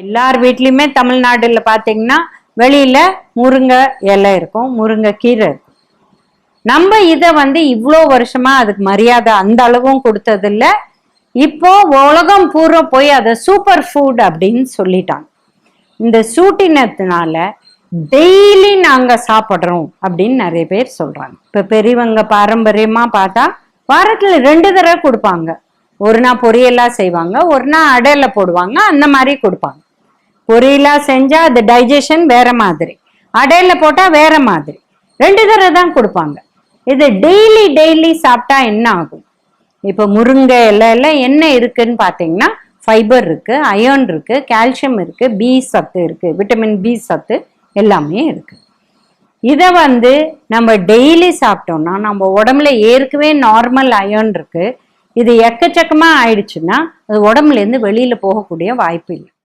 எல்லார் வீட்லயுமே தமிழ்நாடுல பாத்தீங்கன்னா வெளியில முருங்கை இலை இருக்கும், முருங்கை கீரை இருக்கும். நம்ம இதை இவ்வளோ வருஷமா அதுக்கு மரியாதை அந்த அளவும் கொடுத்தது இல்ல. இப்போ உலகம் பூரா போய் அதை சூப்பர் ஃபுட் அப்படின்னு சொல்லிட்டாங்க. இந்த சூட்டினத்தினால டெய்லி நாங்க சாப்பிட்றோம் அப்படின்னு நிறைய பேர் சொல்றாங்க. இப்ப பெரியவங்க பாரம்பரியமா பார்த்தா வாரத்துல 2 தடவை கொடுப்பாங்க. ஒரு நாள் பொரியலா செய்வாங்க, ஒரு நாள் அடையில போடுவாங்க, அந்த மாதிரி கொடுப்பாங்க. பொரியலா செஞ்சா அது டைஜஷன் வேற மாதிரி, அடையில போட்டா வேற மாதிரி, 2 தடவை தான் கொடுப்பாங்க. இது டெய்லி டெய்லி சாப்பிட்டா என்ன ஆகும்? இப்ப முருங்கை இலையில என்ன இருக்குன்னு பாத்தீங்கன்னா ஃபைபர் இருக்கு, அயர்ன் இருக்கு, கால்சியம் இருக்கு, பி சத்து இருக்கு, விட்டமின் பி சத்து எல்லாமே இருக்கு. இதை நம்ம டெய்லி சாப்பிட்டோம்னா நம்ம உடம்புல ஏற்கனவே நார்மல் அயர்ன் இருக்கு. இது எக்கச்சக்கமா ஆயிடுச்சுன்னா அது உடம்புல இருந்து வெளியில போகக்கூடிய வாய்ப்பு இல்லை.